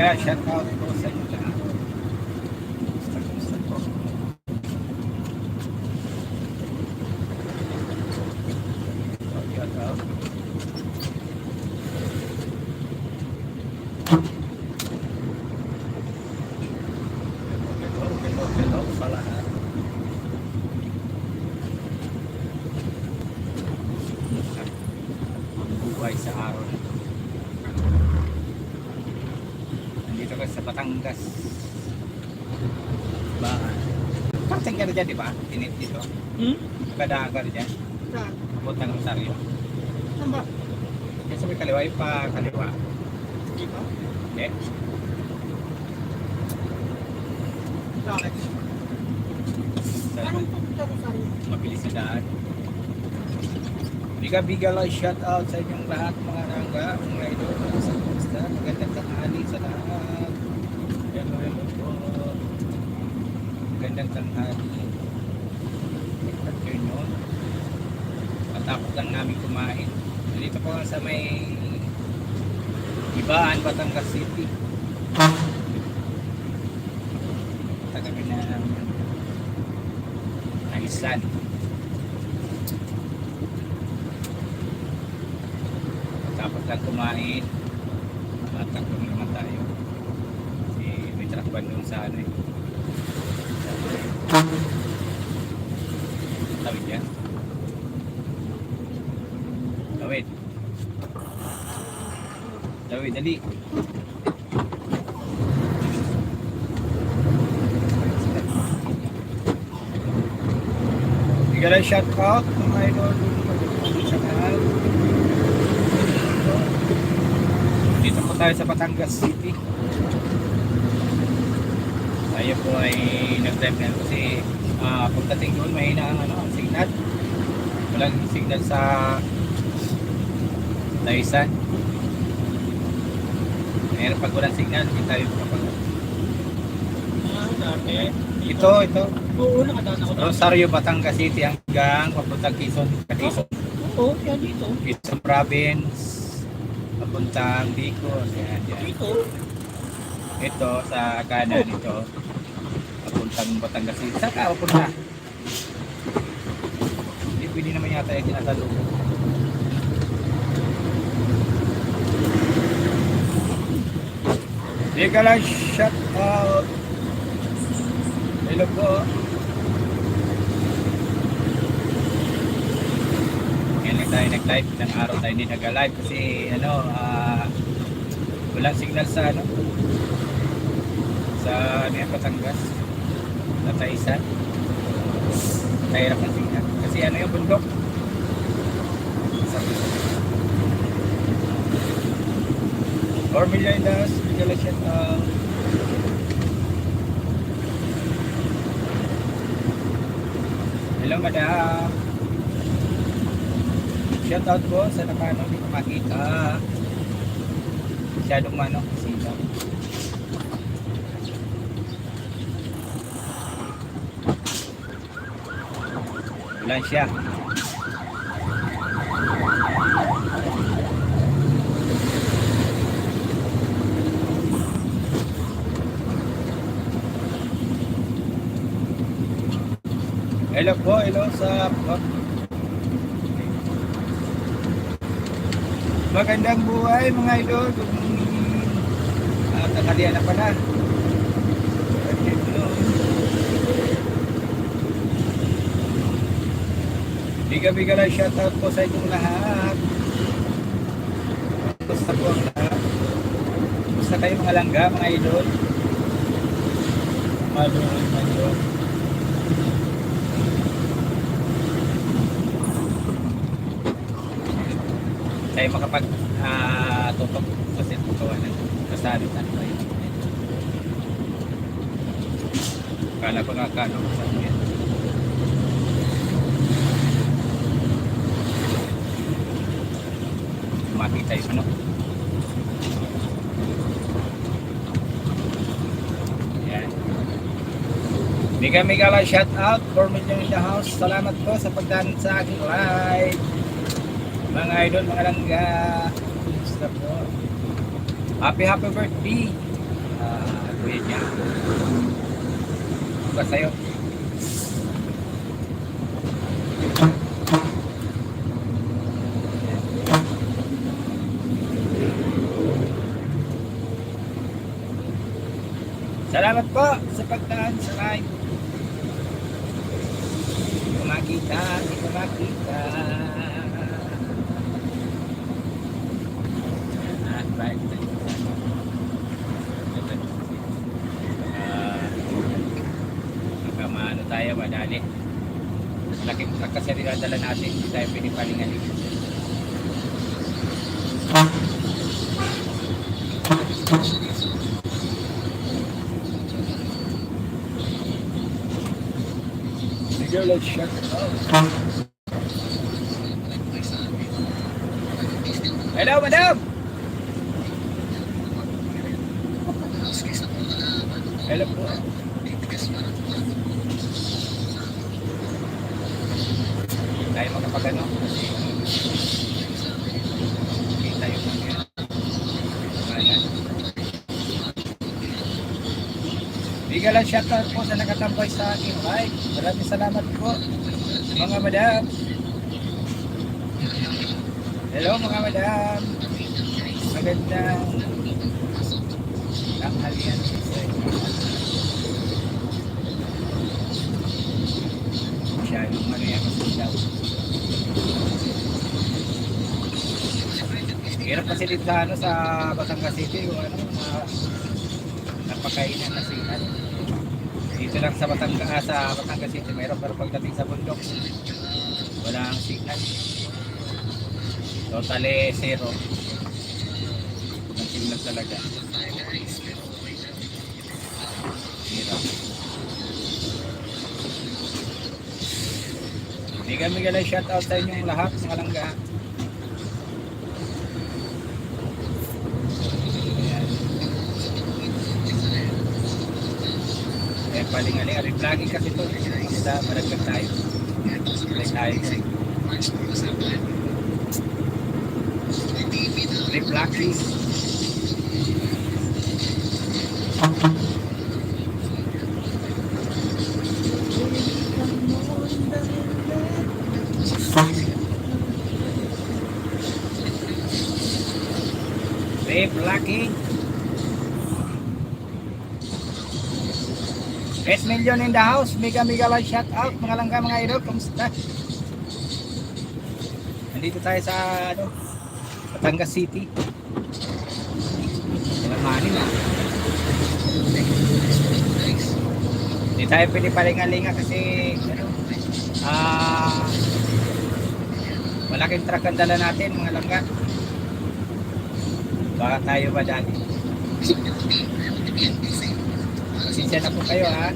Mega shout out po sa inyo lahat. Gusto po. Shout out. Hello sa lahat. Buhay sa araw na ito. Nandito ka sa Batangas. Baan. Parting ka na dyan, di ba? Tinit dito. Kadaan ka na dyan. Saan? Abot ng Rosario. Saan ba? Yan sa may kaliwa, yung pa kaliwa. Dito? Okay. Bakit? Sa Anong pupunta ko sa'yo? mabilis na daan. Biga-biga lang shout out sa inyong lahat mga nangga, mga idol, mga sa kumusta. Magandang tanghali sa lahat. Hello, hello po. Magandang tanghali. Afternoon. Patapos lang namin kumain. Dito po sa may Ibaan, Batangas City. Tagamin na Islan. Tapos lang kumain. Matakbo naman tayo. Kasi may trakban doon sa ano eh. Tawid yan. Tawid. Tawid, dali. Bigala shout out mga idol sa lahat. Dito po tayo sa Batangas City. Tayo po ay nag-drive na kasi pagdating doon mahina ang signal. Walang signal sa Taisan. Meron pag walang signal, hindi tayo kapag Dati. ito. Oo, nakadaan ako. Rosario, Batangas City hanggang papuntang Quezon. Oo, yan dito. Quezon Province, papuntang Bicol. Yan. Dito. Ito sa kanan ito. Papuntang Batangas City. Saan ka papunta? Hindi pwede naman yata yung tinatalong. Hindi ka lang shout out. Hello po. Ngayon tayo nag-live. Ilang araw tayo hindi nag-live kasi walang signal sa sa Batangas sa Taisan. Mahirap ang signal. Kasi yung bundok. Or million dollars, bigala siya hello madam. Shout out po sa nakano, hindi ko makita. Masyadong sigaw. Ulan siya. Hello po, hello sa magandang buhay mga idol. Tanghalian na pala. Biga-biga lang shoutout po sa inyong lahat. Gusto po ang lahat. Gusto kayo mga langga, mga idol. Mga idol. Tayo makapag tutok kasi tukawan ng kasali tayo. Kala ko nakakano sa akin. Makita yung yan. Mega lang shout out for me in the house. Salamat po sa pagdaan sa aking live. Mga idol, mga langga. Gusto po. Happy birthday. kuya niya. Ba sa'yo? Salamat po sa pagdaan sa live. Hindi ko makita, hindi ko makita. Right. Baka maano tayo, madali. Laking truck kasi dinadala natin, hindi tayo pinipalingaling. Sige, let's shut up. Hello, madam! Hello po. Tayo magkapagano. Kita yung mga ayan. Bigyan lang shoutout po sa nakatambay sa akin. Ay, maraming salamat po. Mga madam. Hello mga madam. Magandang tanghalian sa inyo. Masyadong mariyak daw. Hirap kasi dito sa, sa Batangas City yung napakainan na signal. Dito lang sa Batangas City mayroon, pero pagdating sa bundok wala ang signal. Totally zero ang signal talaga. Hirap. Miguel ay shout out sa inyong lahat mga langga. Paling-aling, reflagging kasi ito. Basta maraglag tayo. Reflagging. Reflagging. 8 million in the house. Mega lang shout out mga langga mga idol. Kamusta? Nandito tayo sa Batangas City. Nalamanin na. Hindi tayo pwede palingalinga kasi malaking truck ang dala natin mga langga. Baka tayo ba dati? Pasensya na po kayo ha.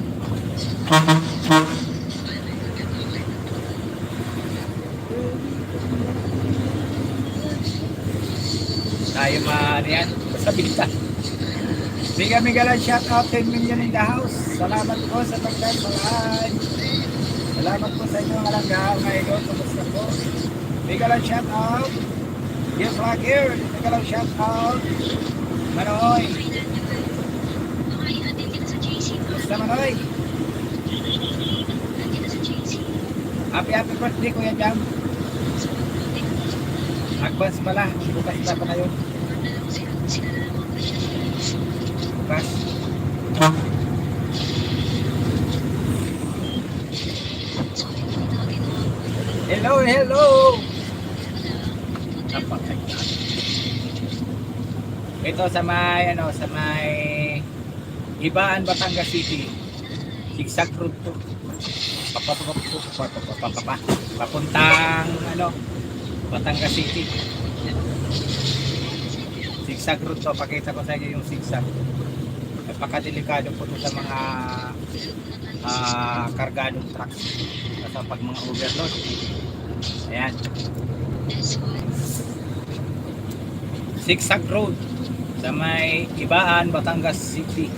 Tayo yan sa bita. Mega lang shout out 10 million in the house. Salamat po sa pagdaan. Salamat po sa inyo mga langga. Mga idol, kumusta po? Mega lang shout out. Yes, vlog here. Mega lang shout out. Manoy. Kumusta Manoy? Happy birthday Kuya Jam. Advance pala. Bukas na pa kayo. Bukas. Hello. Ito sa may Ibaan, Batangas City. Zigzag road to. Papuntang Batangas City. Zigzag road to. Pakita ko sa inyo yung zigzag. Napakadelikado po ito sa mga kargadong trucks. Kasi pag mga overload. Ayan. Zigzag road sa may Ibaan, Batangas City.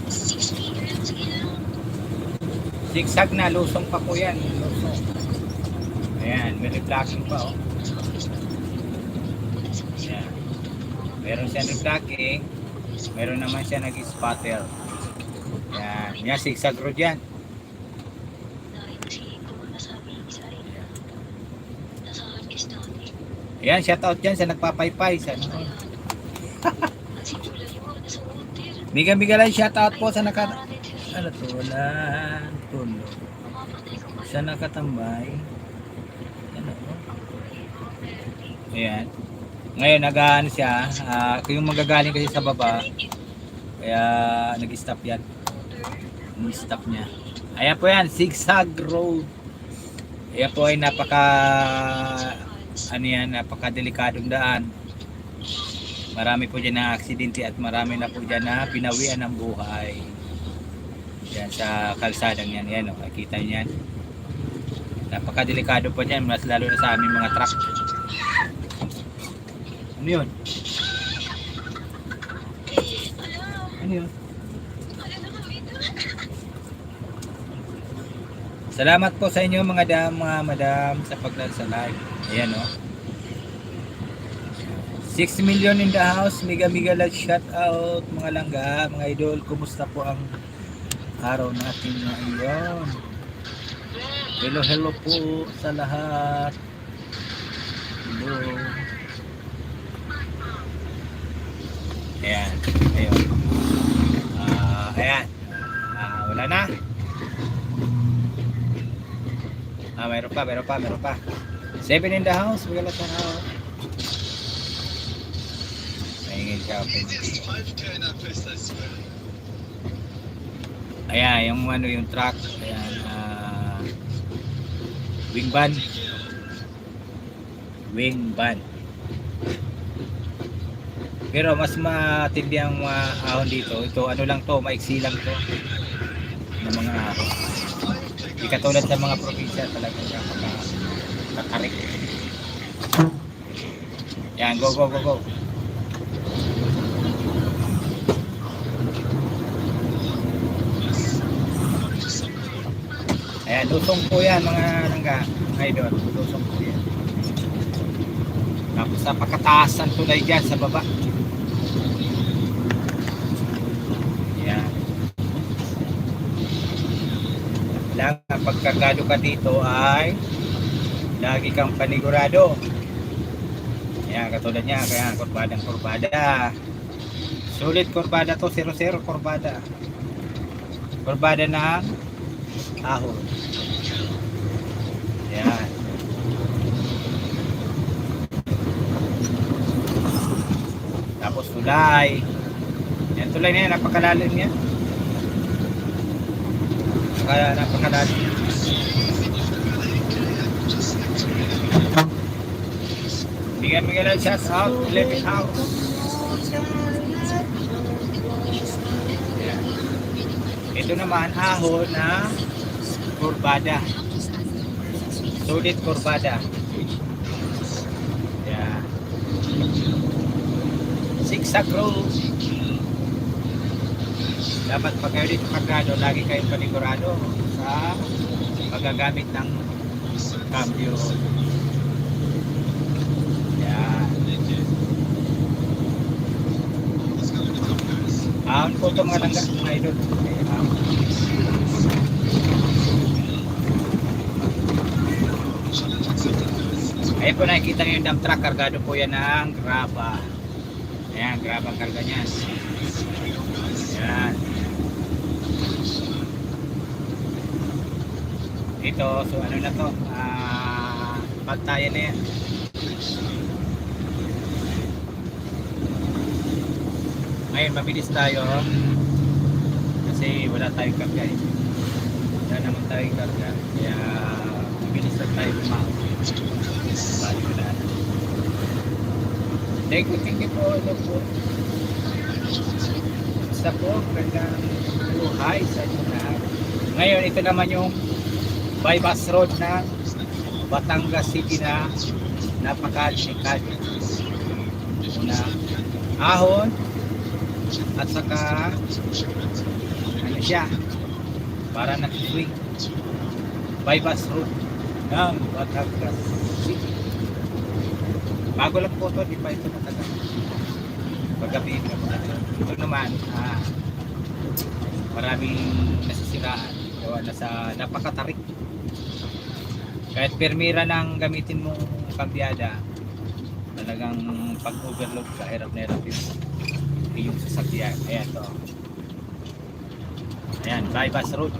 Zigzag na, lusong pa po yan. Lusong. Ayan, may reflashing pa Ayan. Meron siya reflashing, meron naman siya nag-spotter. Yan, yan, zigzag road yan. Yan, shout out dyan sa nagpapaypay. Sa ano. Miga lang shout out po sa ano to, wala tulo. Sa nakatambay. Ano to? Ayan. Ngayon, nag-ano siya. Yung magagaling kasi sa baba. Kaya, nag-stop yan. Nag-stop niya. Ayan po yan, zigzag road. Ayan po ay napakadelikadong daan. Marami po dyan na aksidente at marami na po dyan na pinawian ng buhay. Yan sa kalsadang yan. Yan o, nakikita niyo yan. Napakadelikado po dyan, mas lalo na sa aming mga truck. Ano yun? Ano yun? Salamat po sa inyo mga madam sa paglalsalay. Ayan o. 6 million in the house. Mega lang shout out mga langga, mga idol. Kumusta po ang araw natin ngayon? Hello po sa lahat. Hello. Ayan. Ayun. Ayan. Wala na. Mayroon pa. 7 in the house. Mega lang shout out. Maingin siya. Ayan, yung truck. Ayan, wing van. Pero mas matindi ang ahon dito. Ito, ano lang to, maiksi lang to. Ng mga ahon. Di katulad sa mga probinsya talaga siya kakarik. Ayan, go. Ayan, lusong po yan mga langga, mga idol, lusong po yan. Tapos sa pagkataasan tulay dyan sa baba. Ayan. Lang, pagkargado ka dito ay lagi kang panigurado. Ayan, katulad niya, kaya kurbada. Sulit kurbada to, 0-0 kurbada. Kurbada ng ahon. Ayan. Tapos tulay. Yan tulay na yan, napakalalim yan. Napakalalim. Bigyan lang shout out, 11 house. Ayan. Ito naman ahon na kurbada. Sulit kurbada. Ayan. Zigzag road. Dapat pag kayo dito kargado, lagi kayong panigurado sa paggagamit ng cambio. Ayan. Ahon po ito mga langga, mga idol. Ayan po, nakikita nyo yung dump truck, kargado po yan ng graba. Ayan, graba ang karga niyan. Ayan. Ito, so ano na to, pantayan na yan. Ngayon, mabilis tayo kasi wala tayong karga eh. Wala naman tayong karga, kaya mabilis lang tayo kumahon. Bali wala na. Thank you po. Ito po. Basta po, gandang buhay sa inyo lahat. Ngayon, ito naman yung bypass road na Batangas City na napakalinikad. Una, ahon at saka ano siya, para nag-swing. Bypass road ng Batangas City. Bago lang po ito, di pa ito matagal. Paggabi ito naman, Maraming nasisiraan. Gawa na sa napakatarik. Kahit permira nang gamitin mong kambyada, talagang pag-overload ka, hirap na hirap yung sasakyan. Ayan to. Ayan, bypass road.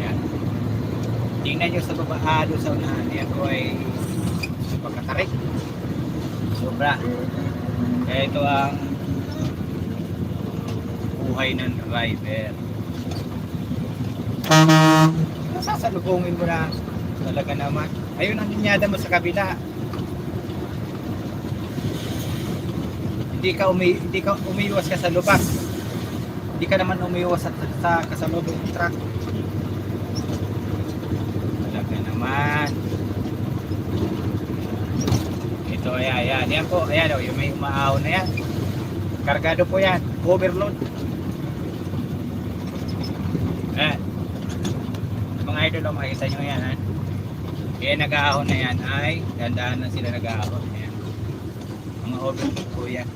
Ayan. Tingnan nyo sa baba, doon sa unahan. Ayan po ay pagkatarik. Sobra. Kaya ito ang buhay ng driver. Sasalubungin mo na talaga naman. Ayun ang linyada mo sa kabila. Hindi ka umiiwas ka sa lubak. Hindi ka naman umiiwas sa kasalubong ng truck. Talaga naman. Ito, ayan. Yan po, ayan o, yung may umaahon na yan. Kargado po yan. Overload. Ayan. Mga idol, makikita nyo yan. Ha? Kaya nag-aahon na yan ay dandahan na sila nag-aahon. Ayan. Mga overload po yan.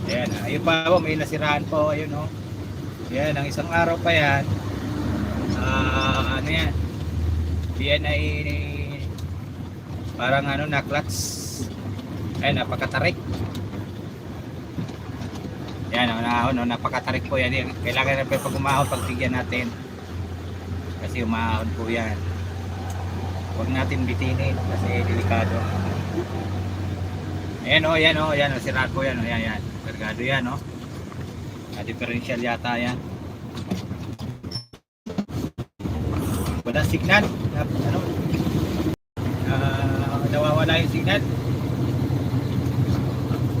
Ayan, ayun pa po, may nasiraan po, ayun o. Ayan, ang isang araw pa yan. Ano yan? Yan ay parang ano na clutch. Ayan, napakatarik. Ayan, napakatarik po yan. Kailangan na pag umahon, pagbigyan natin. Kasi umahon po yan. Huwag natin bitinin kasi delikado. Ayan o, siraan po yan o, yan. Kargado yan o. Differential yata yan. Wala signal. Nawawala yung signal.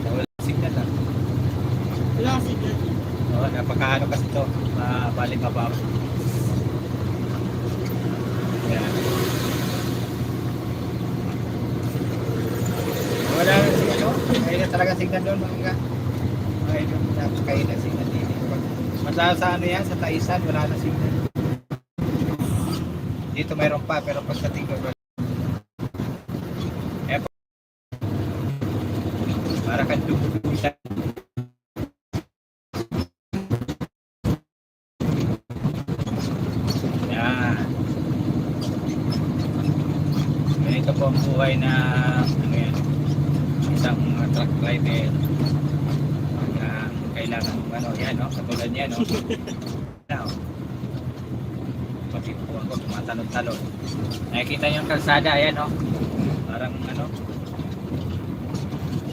Nawawala yung signal ha. Wala sige. Oo, napakaano kasi ito. Balik mabaw. Ayan. Wala yung signal. Kaya talaga signal doon mga idol. Napakain na signal dito. Matala sa ano yan, sa Taisan, wala na signal. Dito mayroon pa, pero pag sa tingko para kang dugusan. Yan. Ganito po ang buhay na ano yan, isang truck driver. Kailangan ano yan, no? Katulad yan, no? Now, pati po ako tumatalon-talon. Nakikita niyo yung kalsada, ayan, no? Parang ano,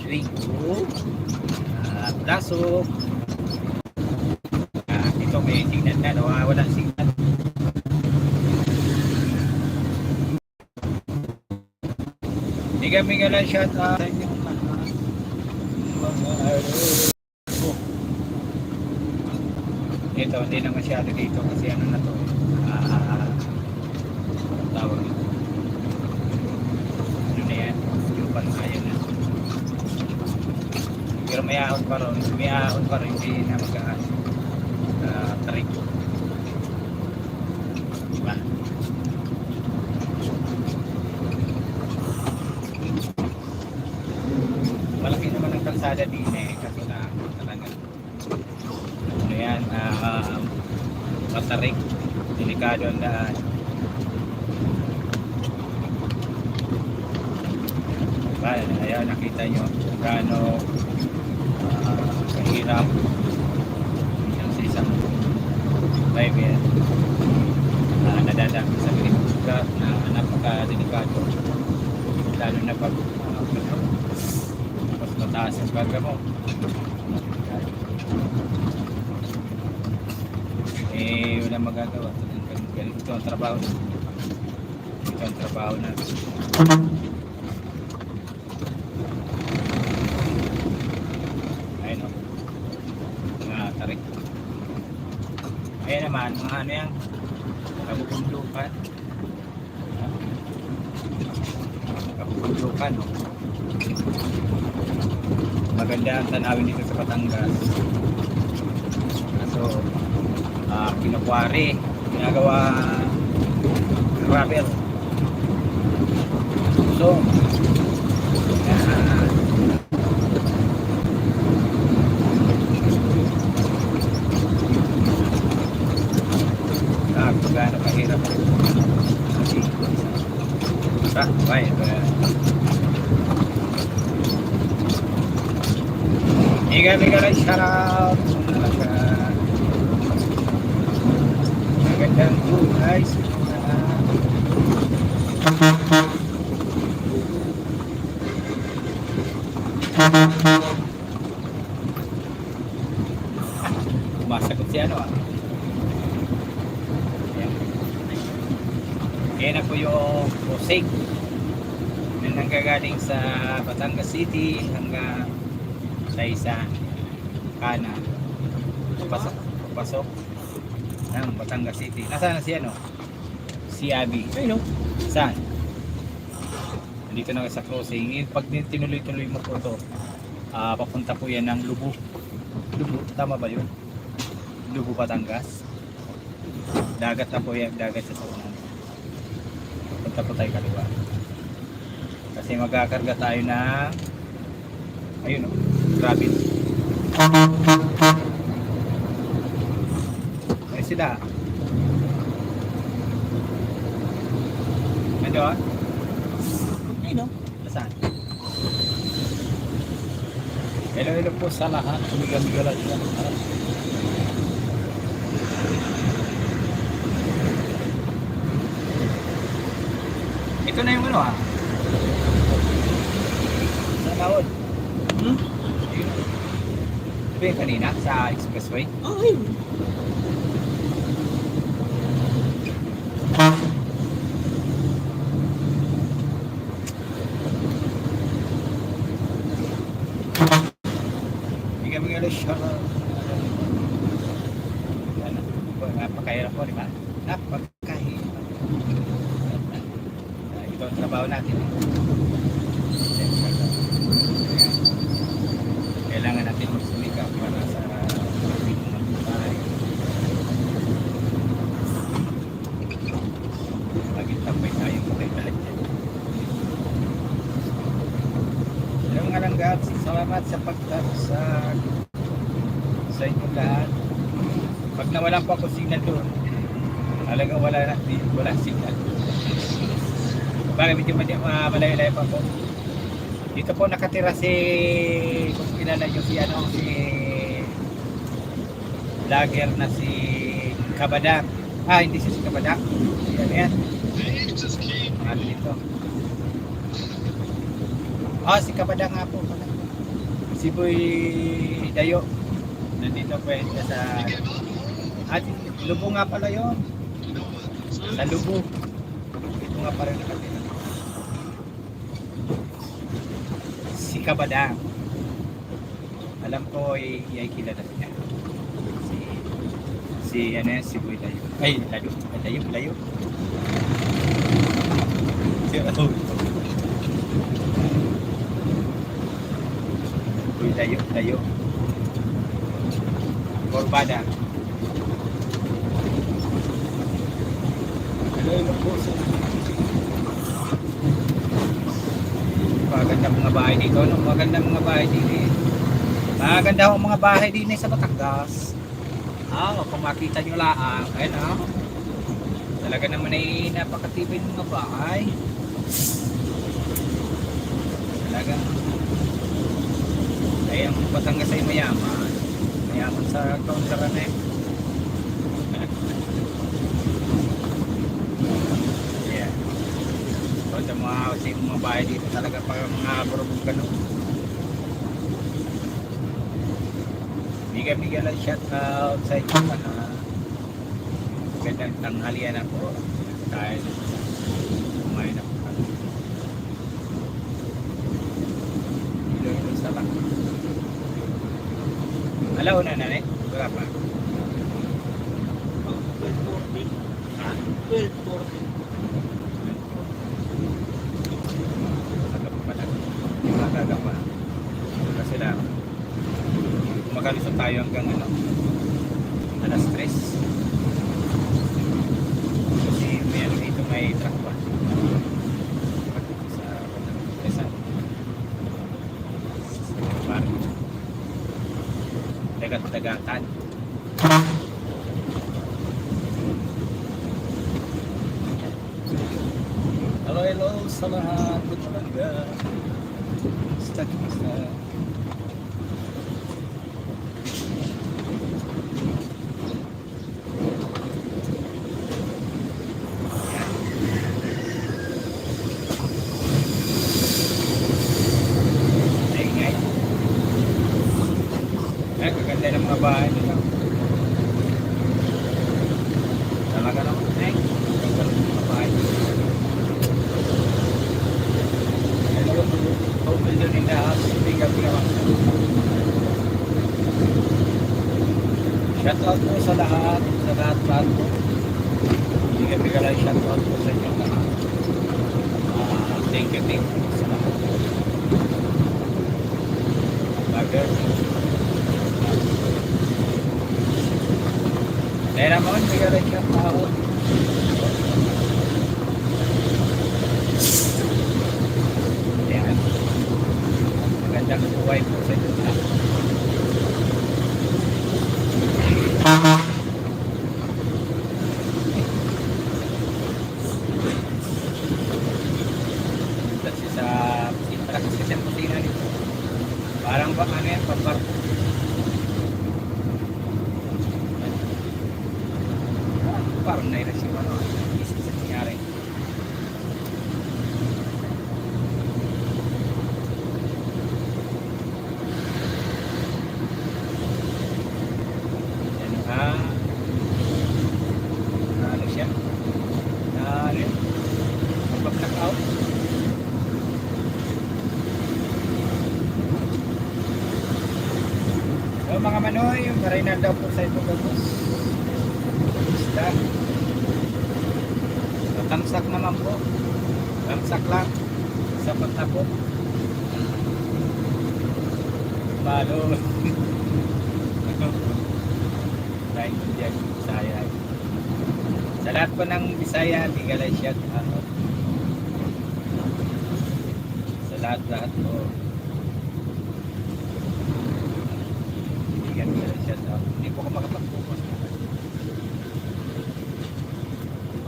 swing to plasok. Ito may signal na, no? Walang signal. Mega lang shout out sa inyo ito, hindi na masyado dito kasi ano na to tawag nito ano na yan yung panaya na pero may ahon pa rin hindi na mag-trick diba malaki naman ang kalsada din kasi na talaga ano yan matarik delikado ang daan diba ayan nakita nyo gaano kahirap yung sa isang driver nadadami sa lugar na napaka-delikado lalo na pag mas mataas ang baga mo wala magagawa ganito ang trabaho na ayun o mga tarik ayun naman mga ano yan kabubundukan no? Maganda ang tanawin dito sa Batangas so kinukwari ginagawa gravel so Ah, baik. Mega lang shoutout. Magandang buhay sa Sumasagot si ano ah. Ayan. Kaya na po yung Pusig na nanggagaling sa Batangas City hanggang sa isa kana papasok ng Batangas City. Nasaan na si ano? Si Abby. Ayun, no? Saan? Dito na sa crossing. Pag tinuloy-tuloy mo po ito, papunta po yan ng Lubo. Lubo, tama ba yun? Lubo, Batangas. Dagat na po yan, dagat sa saunan. Punta po tayo kaliwa. Kasi magkakarga tayo ng ayun o, grabe. Ay sila. Nandiyan? Ayun, no? Saan? Hello po sa lahat. Tumiga-miga lang siya. Ito na yung ano ha? Sa laod. Hmm? Ayun. Ito yung kanina sa expressway. Oh, ayun. Miga-miga lang siya. Napakahirap po, di ba? Napakahirap. Ito ang trabaho natin. Kailangan natin magsumikap para sa pagpipong ng buhay. Lagi tambay tayong patay-talag dyan. Hello mga langgat, salamat sa pagtarusag sa inyong lahat. Pag nawala po ako signal doon, talagang wala signal. Bakit medyo malayo-layo pa po. Dito po nakatira si, kung kilala nyo si ano, si vlogger na si Kabadang. Hindi si Kabadang. Yan yan. Ano dito? Si Kabadang nga po. Si Boy Dayo. Nandito po yan sa Lubo nga pala yun. Sa Lubo. Ito nga pala nakatira. Si Kabadang. Alam ko ay kilala niya. Si Boy Dayo. Ay, Dayo. Si Raul. Boy Dayo. Corbada. Hello po sa magandang mga bahay dito, no? Magandang mga bahay dito. Maganda ho mga bahay dito sa Batangas. Kung makita nyo lang, ayun talaga naman ay napakatibay ng mga bahay. Talaga. Ay, ang Batangas ay mayaman. Mayaman sa kauntaran eh. Yeah. So, sa mga bahay dito talaga para mga burubog ganun. Miga lang shout out sa inyo na gandang tanghalian na po dahil kumain na po kami. Ilo sa lang. Alaw na nanay? Wala pa. 12:40. 12:40. Magaga pa. Kasi lang magalisod tayo hanggang alas 3. Kasi may dito may truck pa. Sa Quezon. Parang dagat-dagatan. Hello sa sa lahat ng talaga. Basta. Ay. Ay, kaganda ng mga bahay nila. Talaga naman. Ay, kaganda ng mga bahay. Hello, home builder in the house. Biga. Shout out po sa lahat po. Biga lang shout out po sa inyo lahat. Thank you sa lahat. Bagay. Dahil naman, biga lang shout out. Ayan. Magandang buhay po sa inyo lahat. Kasi sa praktis kasi ang putina nito. Parang ba ano yan, pambarko. Parang nairas yung ano, isip sa nangyari. Ano siya? Mag-knock out. So mga manoy, yung marinan daw po sa ito gagos. Isda. Tamsak naman po. Tamsak lang. Sapat na po. Malo. Dahil ko dyan, Bisaya. Sa lahat po ng Bisaya, Bigalay shout out. Sa lahat po. Bigalay shout out. Hindi po ako makapag-focus.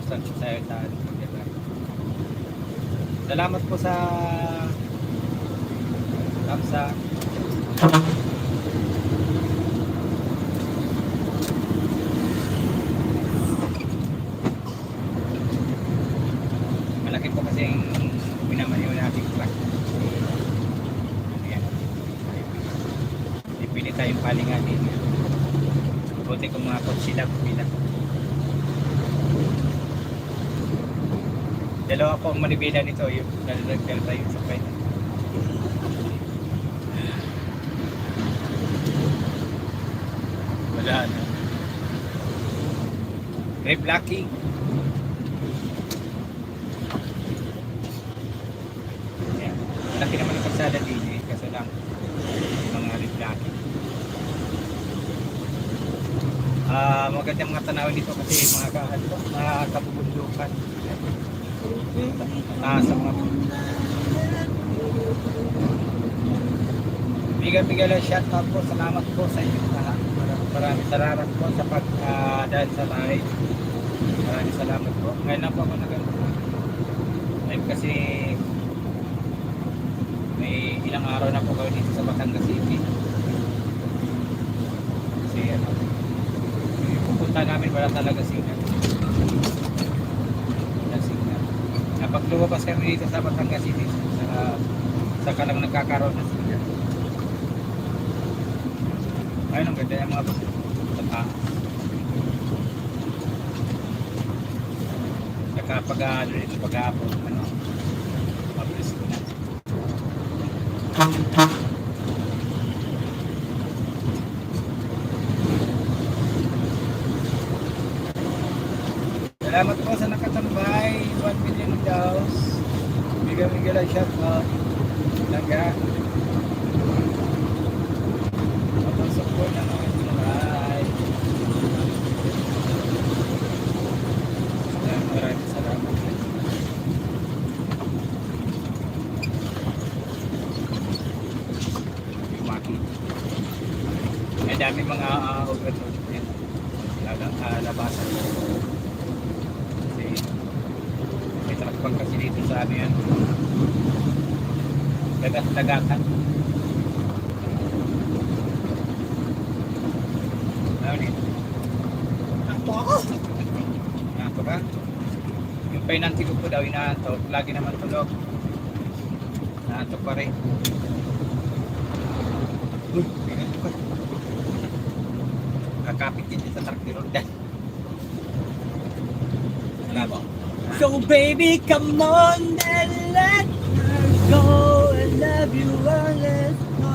Basta Bisaya sa atin. Salamat po sa Kamsa. Malaki po kasi yung minamaniw natin truck. Ayan. Ipili tayong palinganin. Buti kung mga konsila pila. Dalawa po ang manibila nito yung nalagdal tayo sa pwede. Wala na. Reblocking. Ayan. Malaki naman ang kalsada din eh. Kaso lang mga reblocking. Magandang mga tanawin dito kasi mga kabubundukan. Sa mga Biga lang shout out po. Salamat po sa inyo lahat. Maraming salamat po sa dahil sa live. Maraming salamat po. Ngayon lang po ako live kasi may ilang araw na po kayo dito sa Batangas City. Kasi pupunta namin wala talaga signal. Pag lumabas kami dito sa Batangas City, saka lang nagkakaroon ng signal. Ayun, ang ganda yung mga bata. Saka pag-aapon, mabilis ko na. Salamat po sa nakatambay. 1 million daws. Biga lang shout out. Langga. Mapasok po na mga tinulay. Maraming salamat. Maki. May dami mga overload yan. Labasan. May truck matapang kasi dito sa ano yan. Dagat-dagatan. Ano dito? Takto ako. Nato ka? Yung painanti ko po daw inaantok. Lagi naman tulog. Naantok pa rin. Uy, pinantok ka. Kakapit din sa traktirol dyan. Wala ba? So baby, come on and let her go. I love you, let's go.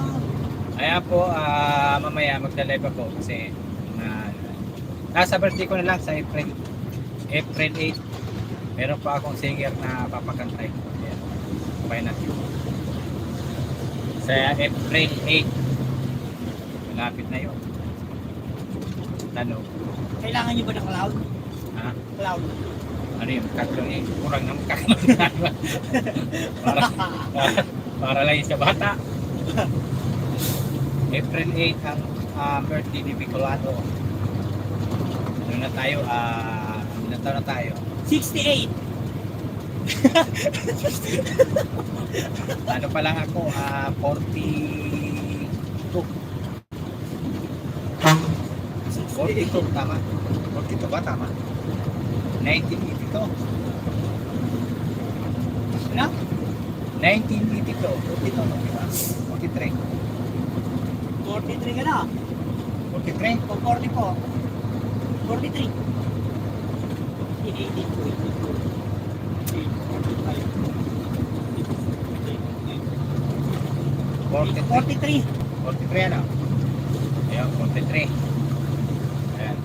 Ayan po, mamaya magda-live ako kasi nasa birthday ko na lang sa April 8. Meron pa akong singer na papakantay. Ayan. Sabay natin. Sa April 8. Malapit na yun. Tanong. Kailangan niyo ba ng cloud? Ha? Cloud. Ano yung kaklo eh? Kurang naman kaklo. para lang yung sa bata. April 8 ang birthday ni Bicolano. Ano na tayo? Ilan taon na tayo? 68. Ano pa lang ako? 42. 42 tama? 42 ba tama? 1982. Ano? 1982. 42 no? Diba? 43. 43 ka na. 43? O 44. 43. 43. 43. 43 ano? Ayun, 43. Ayan.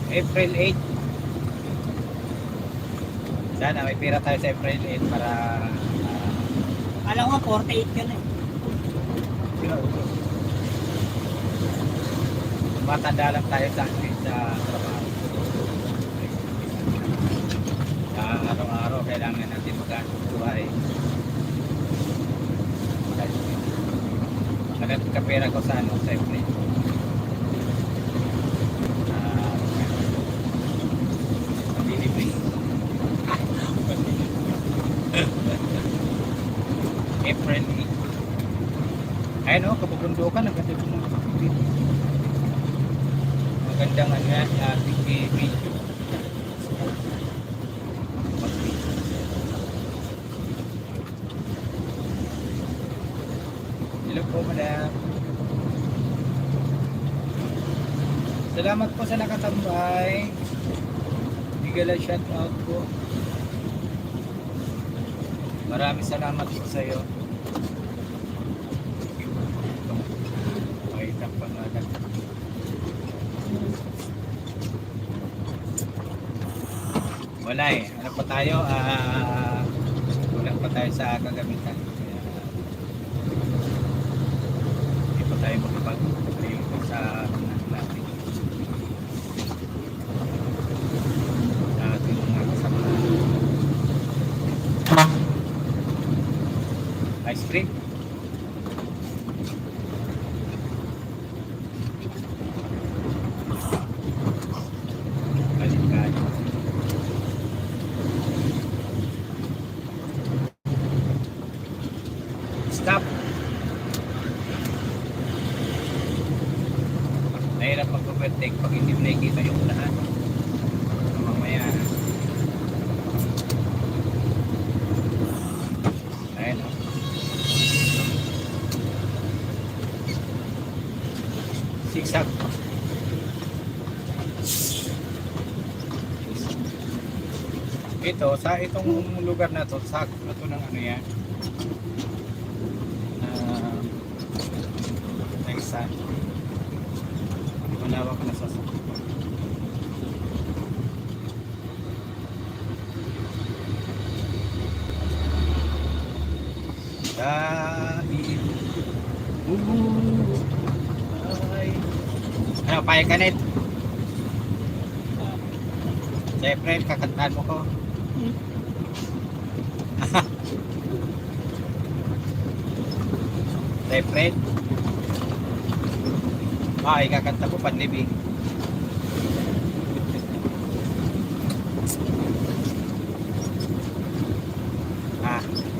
April 8. Sana may pira tayo sa April 8 para Alam ko 48 ka na eh. matanda lang tayo sa trabaho. Sa araw-araw kailangan natin mag-buhay. Nagkapera ko sa sa April. Delivery. April 8. Ayun o, kabubundukan. Ang ganda ng magandang ano yan, video. Hello po, madam. Salamat po sa nakatambay. Bigala shout out po. Maraming salamat po sa iyo. Ay, tapangalan. Wala eh. Ano pa tayo? Kulang pa tayo sa kagamitan. Hindi pa tayo makapag-review sa natin. Sa ating mga kasama. Ice cream. Balik-balik. Stop. Nahirap mag-overtake pag hindi mo nakikita yung unahan. Mamaya. Ayan o. Zigzag. Ito, sa itong lugar na to, sakto na to ng ano yan. Sa malawak na sasakyan. Dahil ay ano, payag ka net? Siyempre, kakantahan mo ko. Siyempre, ikakanta ko panlibing.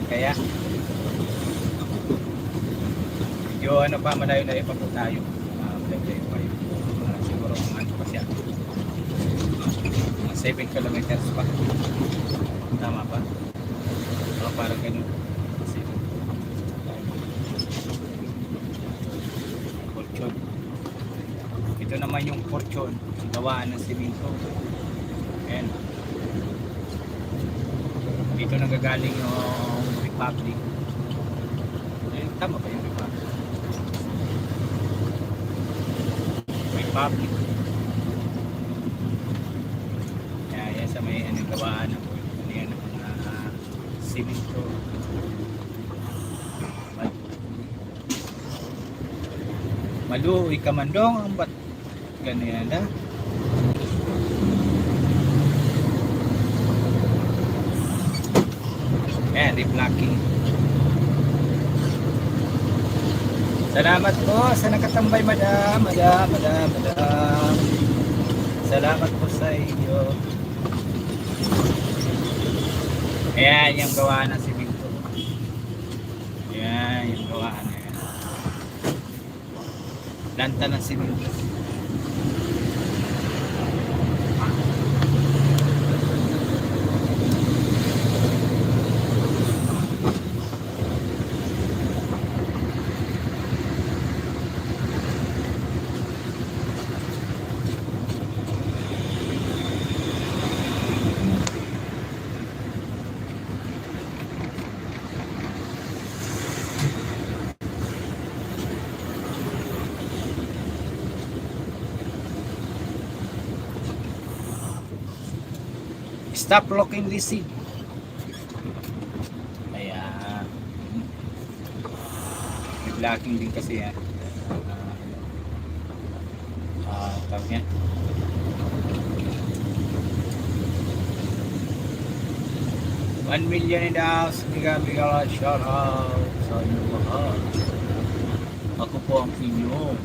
Kaya, medyo ano pa, malayo-layo pa po tayo. Malayo-layo pa yun. Siguro ano pa siya. Mga 7 kilometers pa. Tama pa? O parang ganun. Fortune. Ito naman yung Fortune. Gawaan ng simento. Ayan. Dito nagagaling yung Republic. Tama ba yung Republic? Republic. Yan sa may gawaan ng simento. Maluoy Kamandong ang bat ganyan na. Ayan, reblocking. Salamat po sa nakatambay, madam. Salamat po sa inyo. Ayan, yung gawaan ng simento. Ayan, yung gawaan na yan. Lanta ng simento. Stop locking receipt. Ayan. May blocking din kasi yan. Tawag yan. $1 million in the house. Biga shout out sa inyo mahal. Ako po ang inyong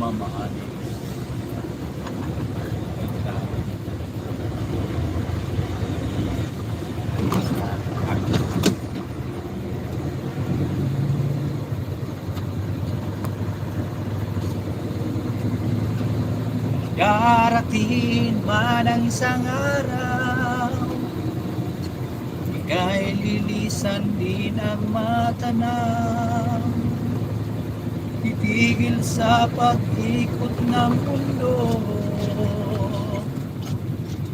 mamahali. Darating man ang isang araw, ika'y lilisan din ang matanaw. Titigil sa pag-ikot ng mundo,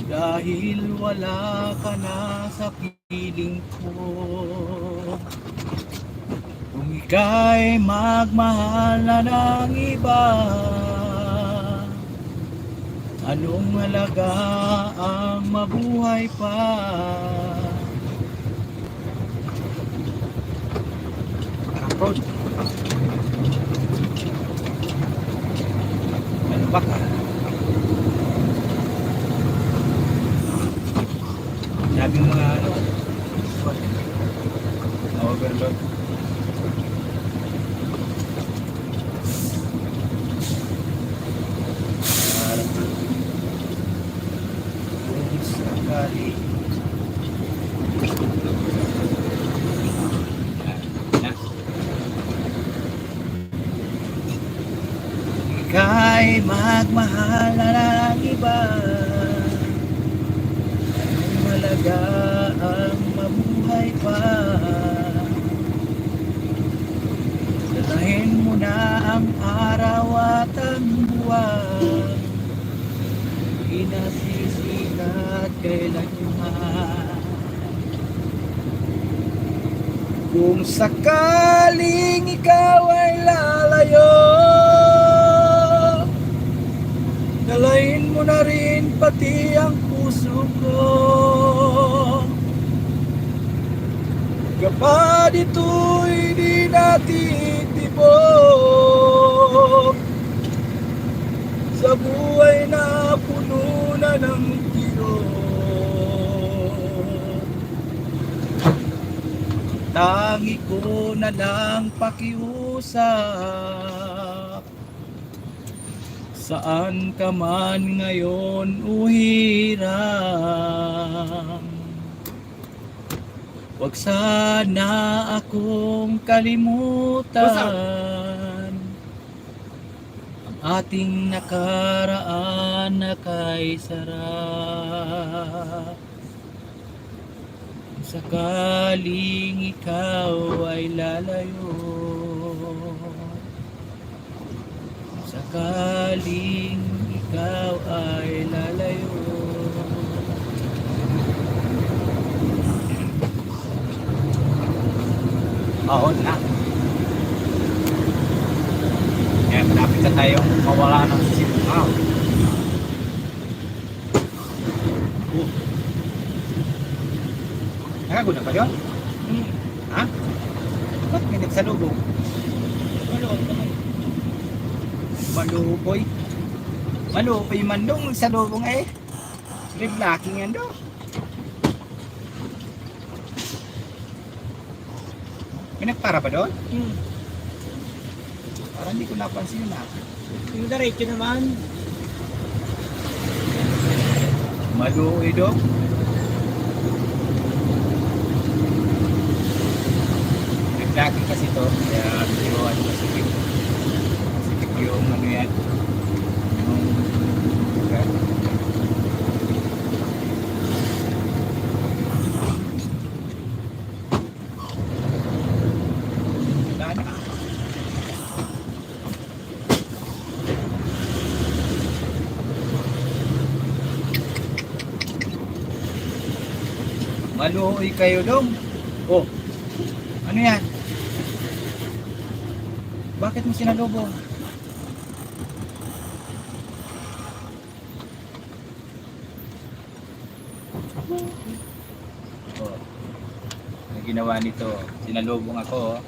dahil wala ka na sa piling ko. Kung ika'y magmahal na ng iba, anong halaga ang mabuhay pa? Approach. Ano ba ka? Sabi mga ano? Overload. Ika'y magmahal na ng iba, anong halaga ang mabuhay pa? Dalahin mo na ang araw at ang buwan, di nasisikat kailanman. Kung sakaling ikaw ay lalayo, dalahin mo na rin pati ang puso ko. Kapag ito'y di natin tibok, sa buhay na puno na ng kirot, tangi ko na lang pakiusap. Saan ka man ngayon uhiram, Huwag sana akong kalimutan ang ating nakaraan na kay sarap. Kung sakaling ikaw ay lalayo, kung sakaling ikaw ay lalayo, ahon na. Kaya malapit na tayong mawala ng sigaw. Nakaguna ba yun? Ha? Ba't may nagsalubong? Malupoy. Malupoy man dong nagsalubong eh. Red-locking yan dong. May nagpara ba doon? Parang hindi ko napansin na. Yung diretso naman. Maluoy dong. Red-locking kasi to. Kaya binuhan Pacific. Pacific yung ano yan. Yung... Wala na. Maluoy kayo dong. Oh. Ano yan? Bakit mo sinalubong? Oh. Ang ginawa nito, sinalubong ako.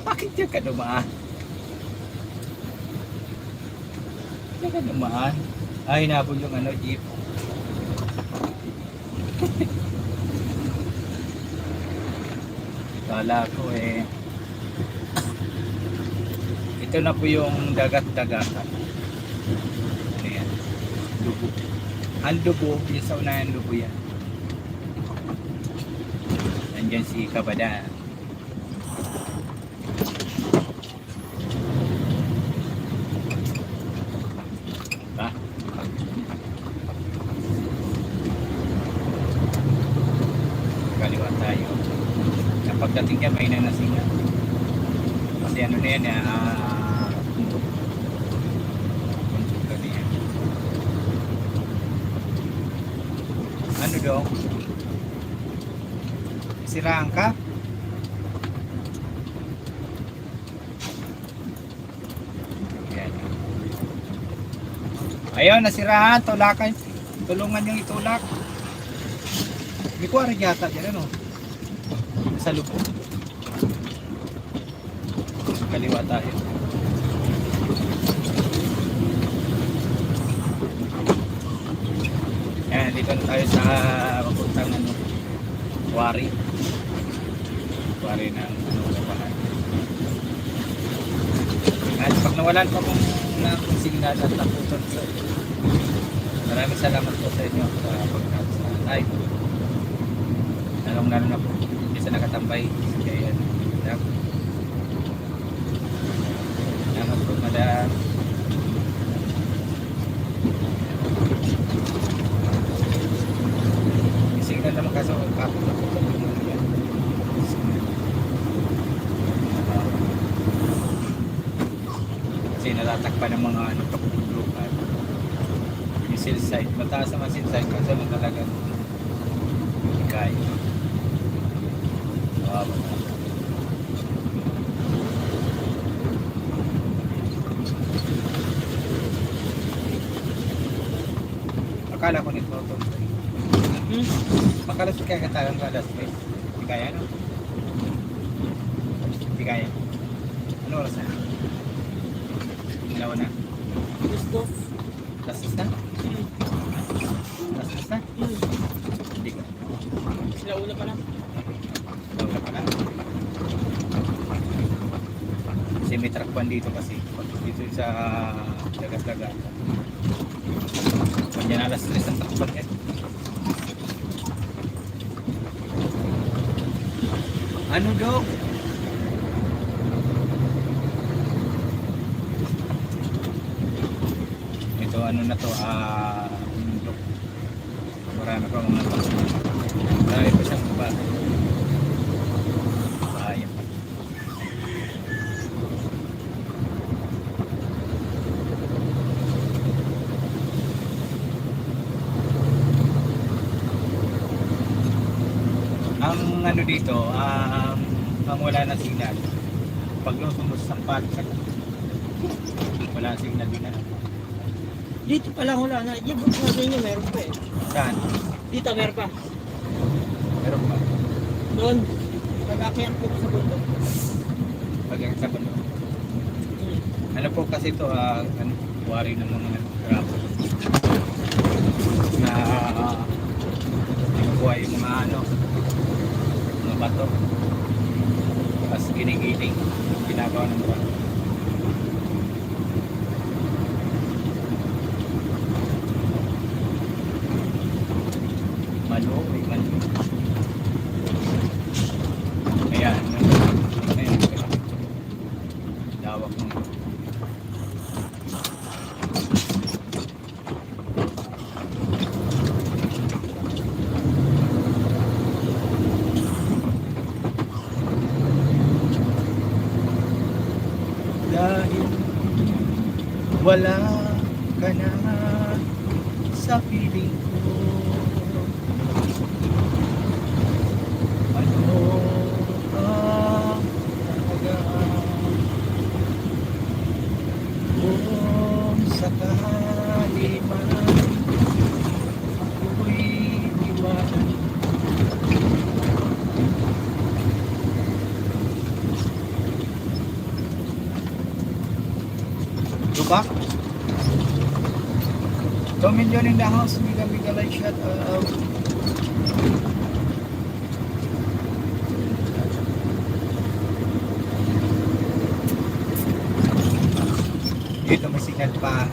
Bakit yan ka dumaan? Yan ka dumaan? Ay, hinabol yung ano, jeep. Kala ko eh. Ito na po yung dagat-dagatan. Ano yan? Dugo. Ang dugo, yung sa unahan dugo yan. Nandyan si Kabada. Ha? Kaliwa tayo. Pagdating niya may nanasingan. Kasi ano na yan, puntok na yan. Ano daw? Siraan ka? Yan. Ayun, nasiraan. Tulakan. Tulungan yung itulak. May kuwari yata dyan, ano? Sa lubog. Kaliwa tayo. Ayan, dito na tayo sa papuntang ano, Wari. Wari ng ano, kapahan. At pag nawalan pa kung signal at taputan sa maraming salamat po sa inyo sa pag-subscribe. Lalong-lalo na po sa nakatambay kaya salamat po madam. Isignal naman kaso kapag na po kasi natatakpan ng mga ano kapulukan missile site, mataas naman missile site kasi naman talagang ikay. Akala ko nito to. Makalas kaya katalang kalas eh. Hindi kaya no? Hindi kaya. Ano oras na? Ilaw na? Gusto. Lasas na? Lasas na? Hindi ko. Sila una pa lang. Wala pa na. Kasi may truck dito kasi. Dito sa dagat-dagat. Kanya na alas 3 ang truck yan. Ano daw? Ito ano na to, bundok. Marami pa mga marami pa siyang baba. Sayang. Ang ano dito, ang wala na signal. Pag lumusong sa patsak, wala signal din na. Dito pa lang wala na. Yung bukod sa inyo meron pa eh. Saan? Dito meron pa. Meron ba? Doon. Pag-akyat ko sa bundok. Pag yung sa bundok. Ano po kasi ito, ano, wari ng mga grab na kinukuha yung mga ano, mga bato. Tapos ginigiling, ginagawa ng bato. Malo, may malo. Ayan, ayan, dawak mo. Dahil wala ka na sa piling ko, ano ang talagaan kung sakali man ako'y iwanan. Lubak. 2 million in the house, mega like shout out. Dito may signal pa.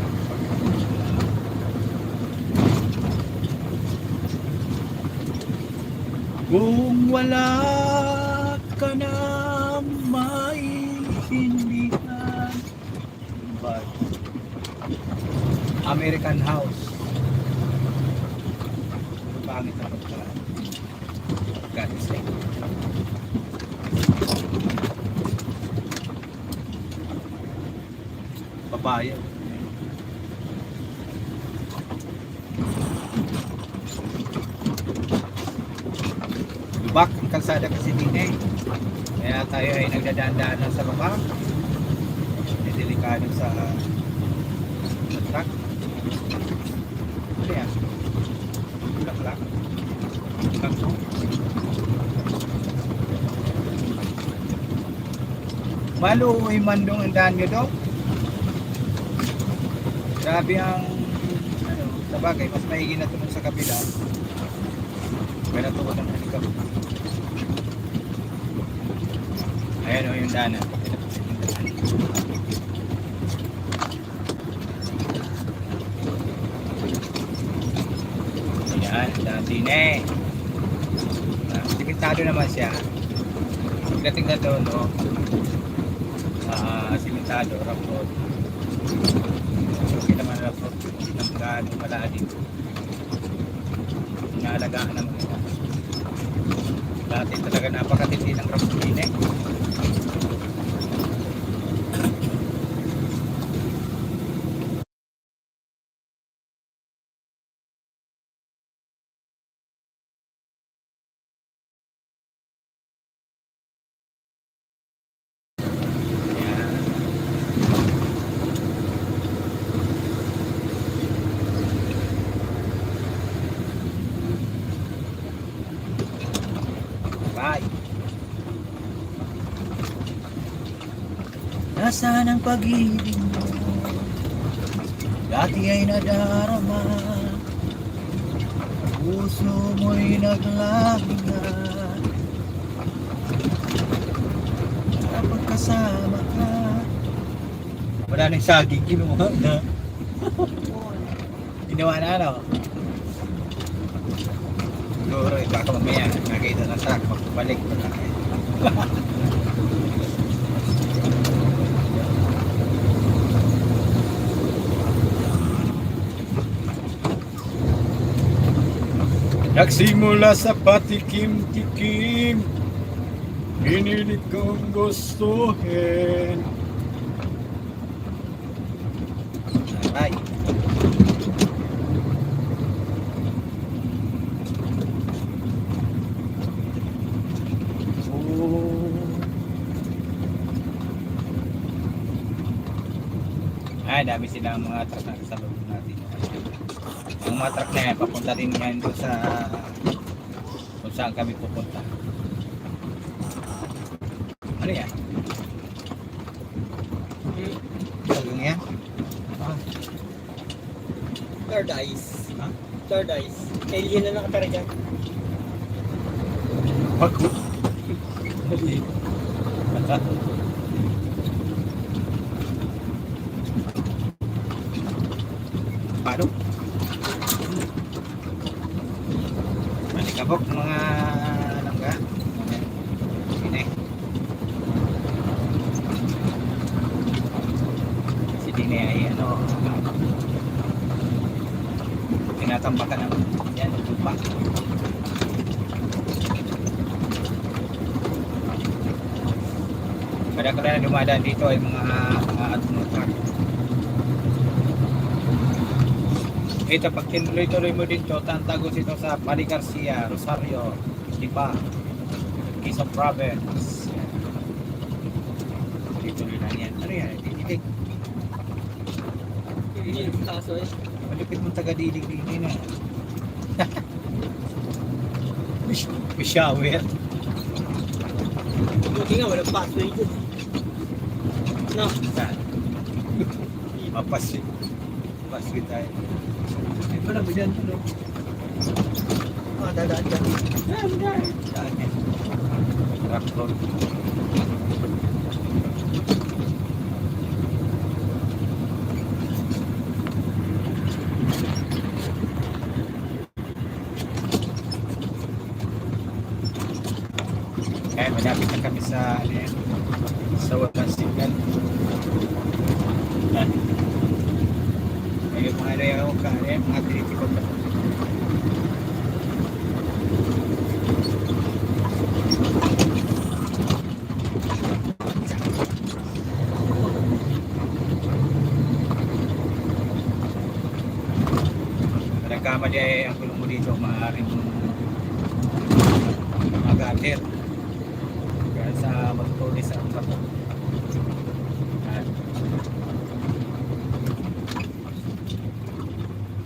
Kung wala ka na maintindihan. But American House. Pangit na pagka. God is like. Papaya. Lubak ang kalsada kasi din eh. Kaya tayo ay nagdadaan-daanan sa baba. May delikado sa truck. Ano yan? Bulaklak. Bulaklak. Maluoy mandong ang daan nyo daw. Grabe ang ano, sa bagay, mas maigi na tunong sa kabila. Kaya natuwa ng halikap. Ayan o yung daanan. Ayan, dati na eh. Simentado naman siya. Pagdating na doon, no? Simentado, rough road. Okay naman rough road. Hindi naman gaano malalim. Inaalagaan naman ito. Dati talaga napakatindi ng rough road din eh. Bye. Nasaan ang pag-ibig mo? Dati ay nadarama. Puso mo'y naglahinga. Para pagkasama ka. Wala nang saging, kinuha na. Ginawa na ano? Siguro, baka mamaya nakita ng truck, magbalik. Nagsimula sa patikim-tikim, pinilit kong gustuhin. Ay. Ay, dami silang mga truck na sa loob natin. Ang mga truck na yan, papunta rin yan doon sa kung saan kami pupunta. Ano yan? Talagang yan? Ah, Third eyes. ha? Third eyes. Alien na nakatara dyan. Pagod. Bata. Paano? Malikabok mga langga. Sini. Si Dine ay ano, tinatambakan ng yan, lupa. Kadang-kadang na dumadaan dito ay mga truck. Ito, pag tinuloy-tuloy mo dito, tantagos ito sa Pali Garcia, Rosario, Diba, Quezon Province. Tuloy-tuloy lang yan. Ano yan? Dilig. Alien kaso eh. Malupit mong taga-dilig din na. May shower. Buti nga, walang pathway dun. No. Saan? Mapasit. Mapasit tayo. Ay, wala mo dyan. Ano? Dadaan dyan. Saan yan? Rock road. Kaya malapit na kami sa ano yan, sa walang signal. Ayun mga arayaw ka, mga tinitikot na. Nagkamali ay ang gulong mo dito, maaaring magatir. Kaya sa magtulis ang bato.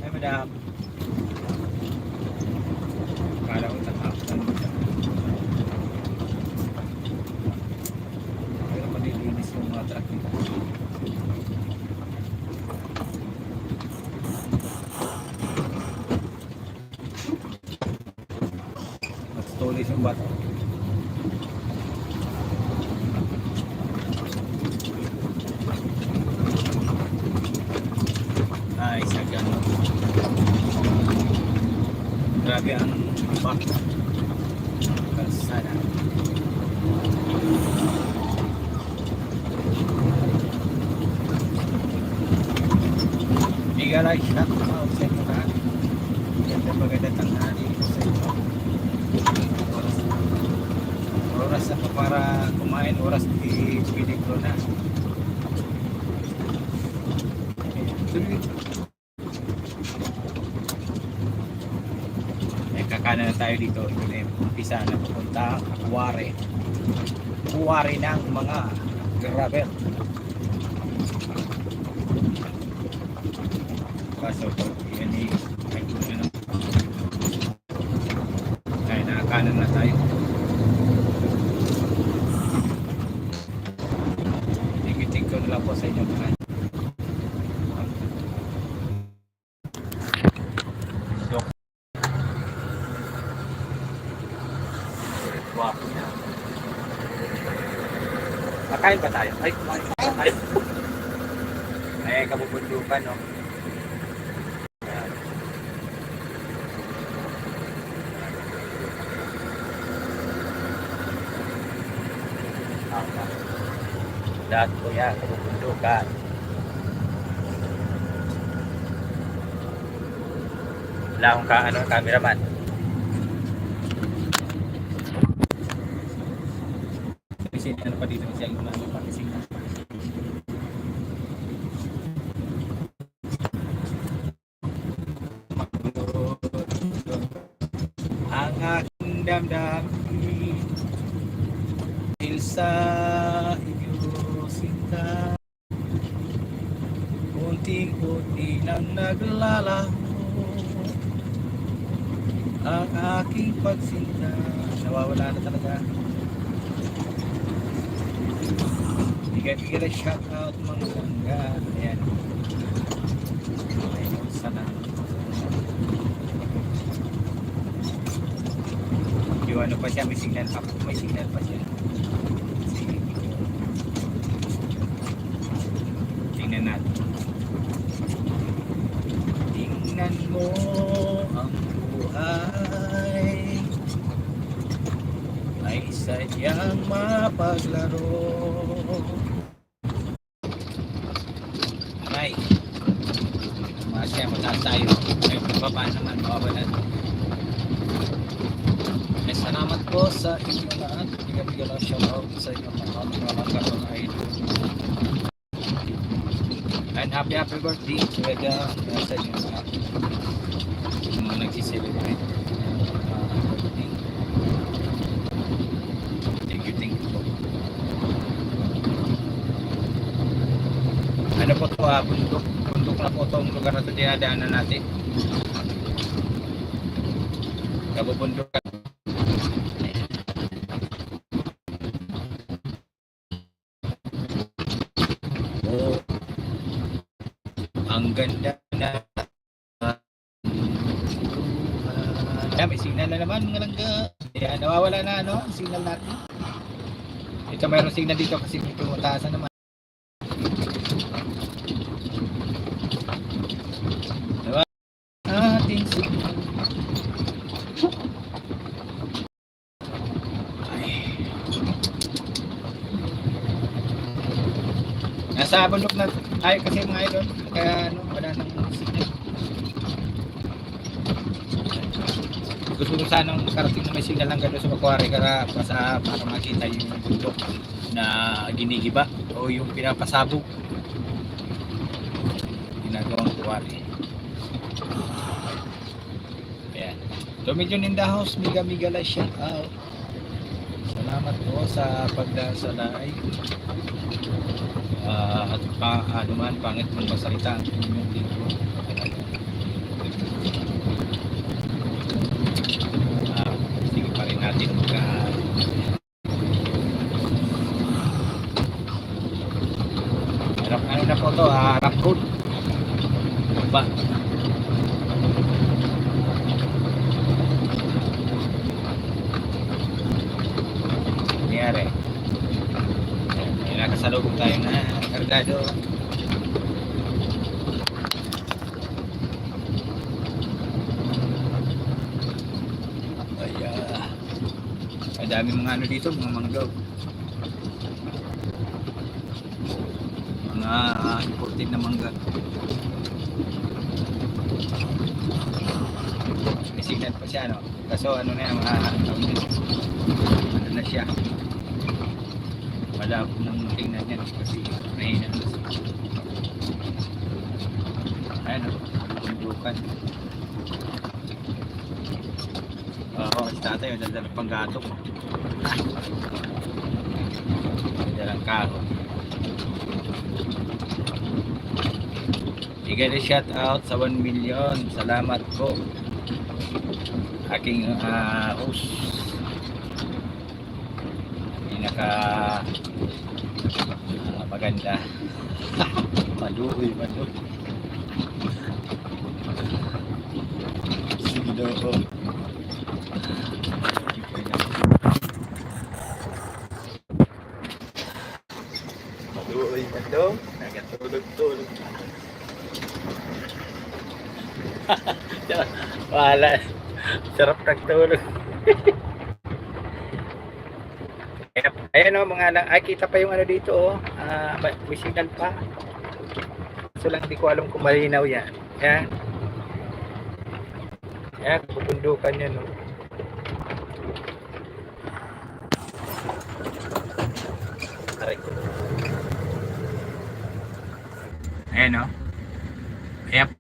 Ay, madam. Kala ko tatapos mo siya. Pero malilinis yung mga truck nito. Magtulis yung bato. Ay, sa gano'n. Grabe ang bak. Kalsada. Bigala siya. Sa ito ka. Ganda maganda tanghali sa ito. Oras na para kumain. Oras di peligro na. Kakanan na tayo dito. Ito na yung umpisa na pupunta Huwari. Huwari ng mga gravel. Kaso yan ay nakakanan na tayo. Tigitig ko na lang po sa inyo mga. Makain ba tayo? Ay, kumain tayo. Ay, kabubundukan, no? Pampanga. Lahat po yan, kabubundukan. Wala akong cameraman. Kasi ano pa dito siya yung patising. Ang aking damdamin dahil sa iyo sinta, unti-unti nang naglalaho ang aking pagsinta. Nawawala na talaga. Bigay-bigay na shout out mga langga. Ayan. Ayun, sana. Yung ano pa siya, may signal pa siya. Sige. Tingnan natin. Tingnan mo ang buhay ay sadyang mapaglaro. Ay, masya, mataas tayo. Ay, baba naman, mawawalan. Ay, salamat po sa inyo lahat. Bigyan lang shout out sa inyo mga kapatid. And happy birthday sa inyo lahat. Yung mga nagsiselebrate. Thank you po. Ano po ito, bundok na po itong lugar na ito dinadaanan natin. Kabubundukan. Oh, ang ganda na. May signal na naman mga langga. Kaya nawawala na ang signal natin. Ito mayroong signal dito kasi may tumutasan naman. Diba? Ating signal. Nasa bundok na ay kasi mga idol. Kaya wala nang signal. Gusto ko sanang karating na may signal lang gano'n sa Macquarie para makita yung bundok na ginigiba o yung pinapasabog. Ginagawang Macquarie. Ayan. So medyo in the house, miga lang shout out. Salamat po sa pagdasalay. At dumaan pangit mong masalita ang inyong linggo. Sige pa rin natin ano na po ito, rock road ba? Nangyari nakasalubong tayo na kargado. Ay, dami mga ano dito, mga manggaw. Mga imported na mangga. May signal pa siya, no? Kaso ano na yan, ano na siya. Wala akong nang tingnan yan kasi mahina na siya. Ayan, bundukan. Oo, si tatay, dadalang panggatong. Dadalang karo. Bigay na shout out sa 1 million. Salamat po. Aking host. Pinaka maganda. Maluoy. Sige daw. Maluoy pa daw. Nagatulog-tulog. Wala. Sarap nagtulog. Ayan o, mga ay kita pa yung ano dito oh. May signal pa. So lang di ko alam kung malinaw yan. Yan. Yan, pupundukan yan no. Aray ko. Ayan o. Ayan.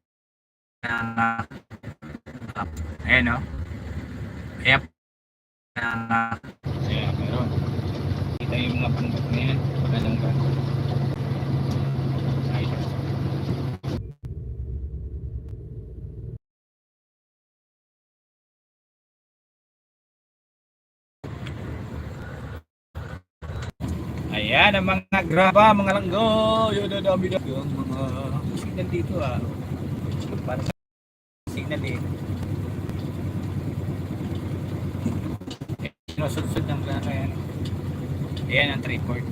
Ayan o. Ayan. Ayan, meron. Kita yung mga pangbak na yan. Pagalang ba? Ayun. Ayan ang mga graba, mga langgo. Yun, dami na yung mga signal dito ah. Para sa signal eh. Sinusudsud ng graba yan. Ayan ang tripod.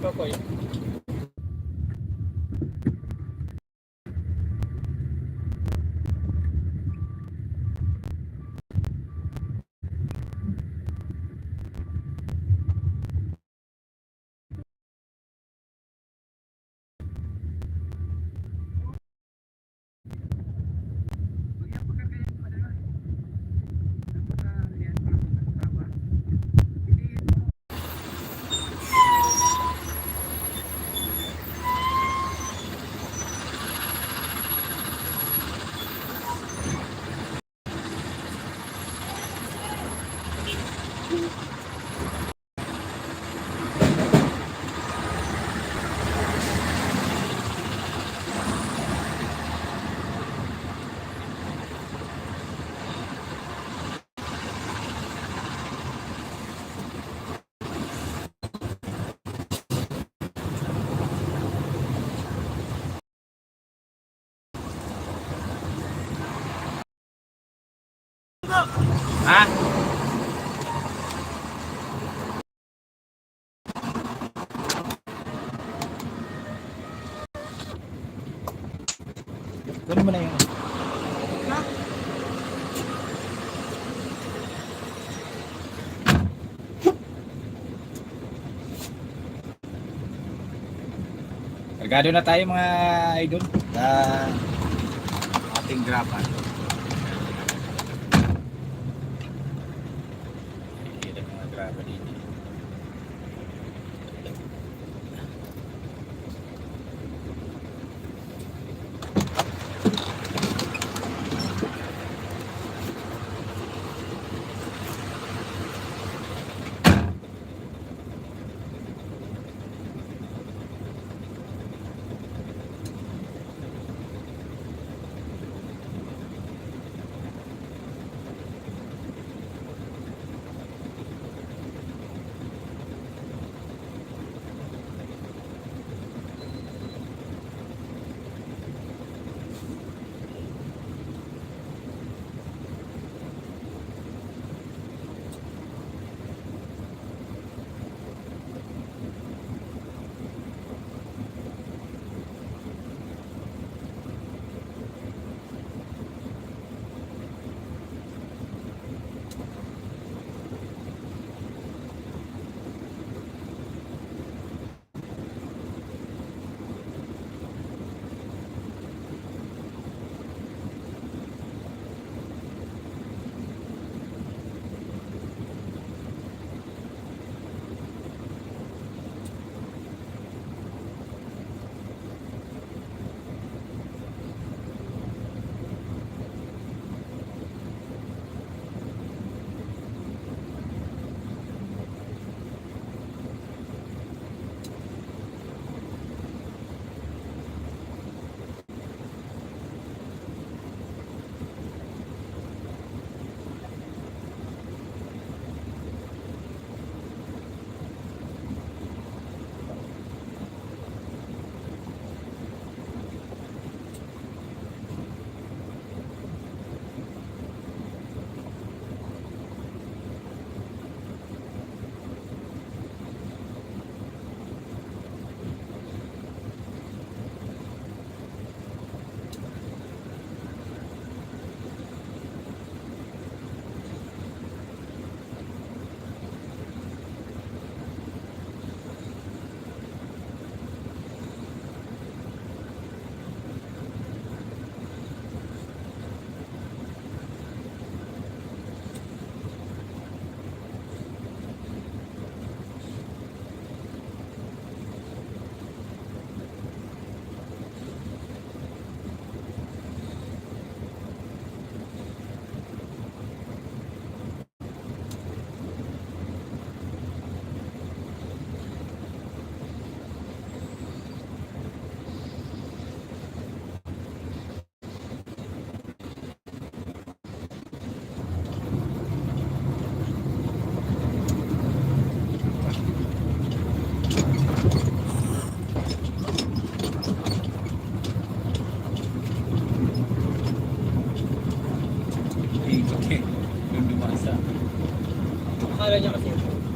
Ito po yun. Ha? Kunin mo na yung... Kargado na tayo mga idol sa ating grapa. Kita mga grapa dito.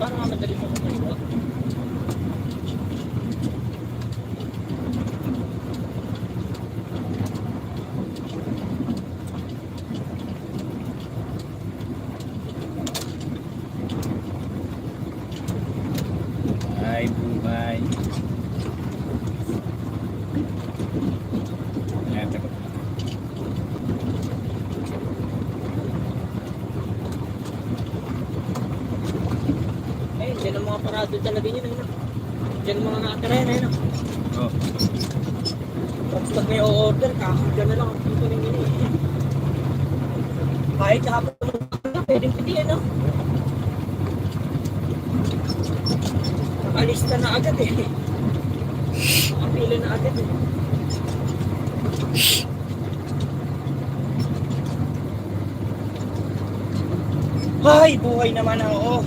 Parang nga madali mo kumaliwa. Ay, buhay. Ayan, takot na. Eh, dyan ang mga parado talaga yun. Ano? Dyan ang mga nakatira yun. Ano? Oh, Tapos pag may o-order, kakagyan na lang. Dito rin yun eh. Kahit hapon na, pwedeng pwede ano. Nakalista na agad eh. Nakapila na agad eh. Ay, buhay naman ako.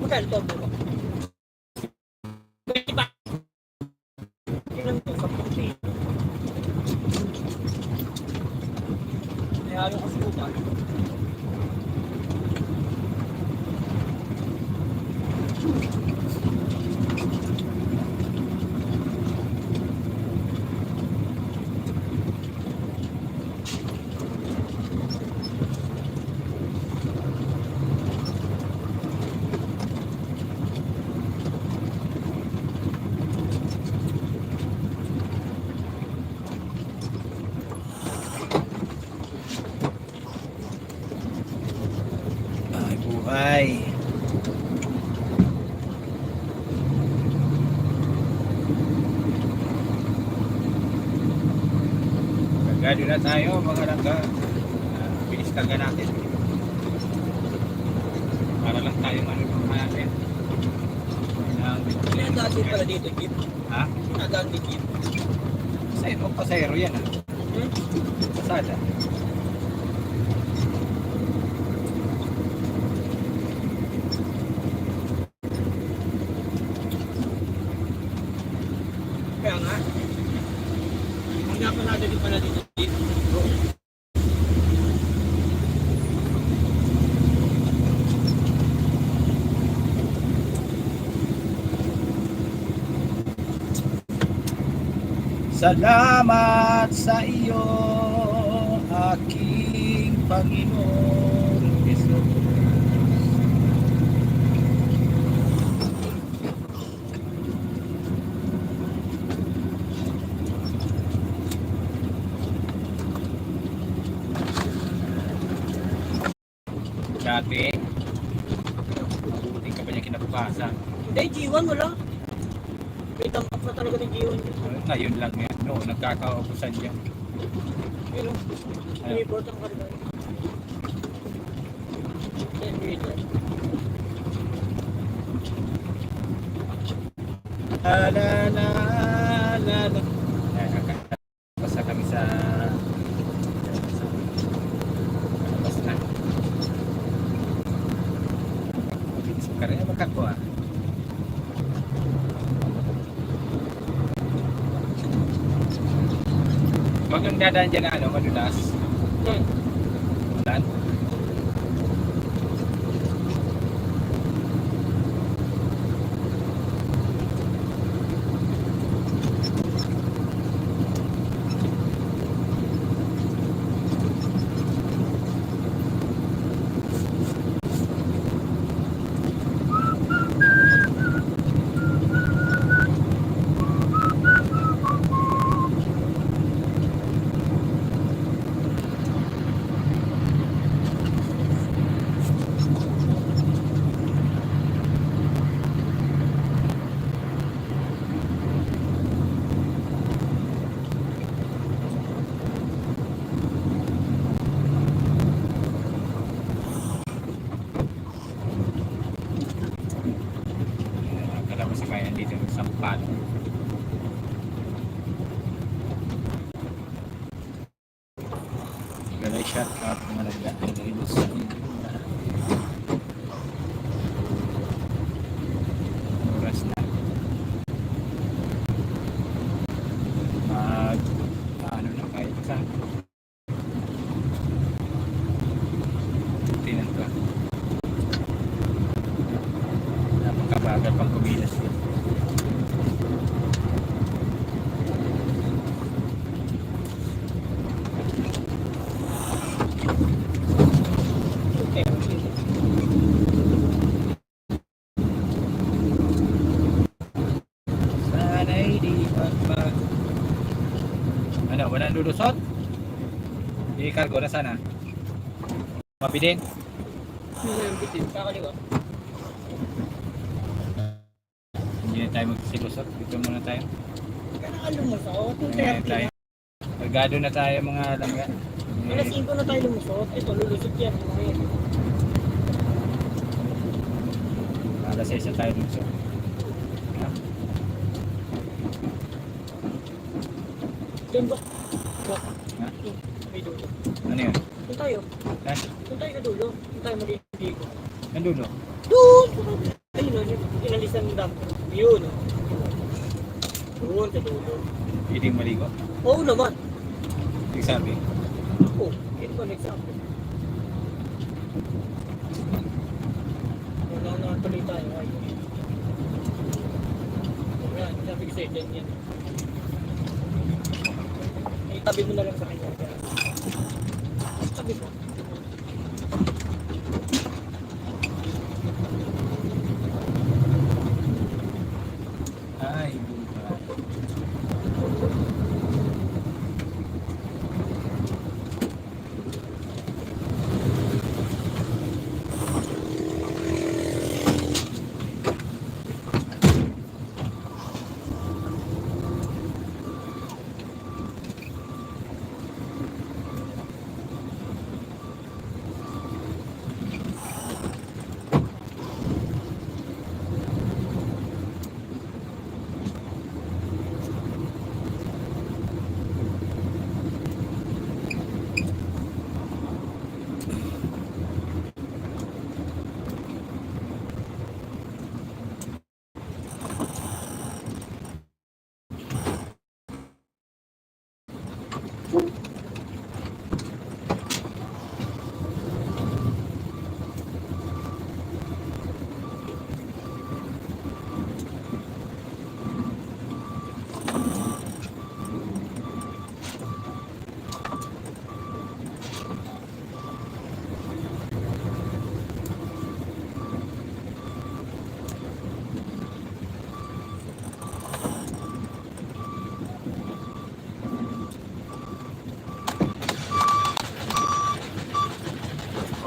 Magkano to mo? Pwede ba? Tingnan mo sa puti. May halo kasi po ba? ay, buhay. Gagado na tayo, mga langga. Bilis kaga natin. Para lang tayo manunong natin. Pinadaan din pala dito, Kip. Ha? Pinadaan din, Kip. Pasayro yan, ha? Hmm? Pasada. Kaya nga. Ang napanada din pala dito, Kip. Salamat sa iyo, aking Panginoon Hesus. Dati, mabuti ka pa niya kinabukasan. Hindi, G1 wala. May tamak na talaga ng G1. Ngayon lang yan, no, nagkakaubusan niya. Pero, piniport ang karga. 10 meter. La la la la la. Basta kami sa basta na. Karena makakuha. Huwag yung dadaan dyan na ano, madulas. Dan. Kalabas sa kaya dito sa Sampal. Galay shout out mga nagdaan dito sa Mabagal pang kumilos yun. Okay. Sana'y di magmag... Ano, walang lulusot? I-cargo na sana. Mabidin. Hindi na yung bitin. Kakaliwa. Hindi na tayo magsilusot. Dito muna tayo. Kaya nakalumusot. Kung Ngayon 30 tayo. na. Cargado na tayo mga langga. Alas 5 na tayo lumusot. Ito, lulusot yan. Okay. Alas 6 na tayo lulusot. Ha? Doon ba? Ha? May dulo. Ano yun? Doon tayo. Ha? Doon tayo sa dulo. Doon tayo mag-iigo. Nandulo. Doon! Ayun o, inalisan ng dam. Yun o. Doon sa dulo. Hindi maligo. Oo naman. Ibig sabi. Oo. Ito ba example? Wala na tuloy tayo. Ayun. Yan, sabi ko sa'yo, dyan yan. Itabi mo na lang sa kanya. Tabi mo. Ay, buka.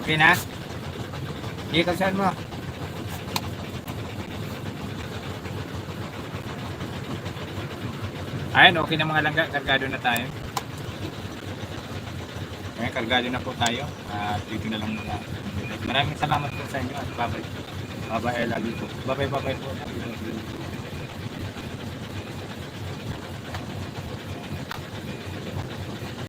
Okay na? Sige, kalsaan mo. Ayan, okay na mga langga. Kargado na tayo. Ayan, kargado na po tayo. At dito na lang muna. Maraming salamat po sa inyo at bye-bye. Bye-bye, I love you po. Bye-bye po.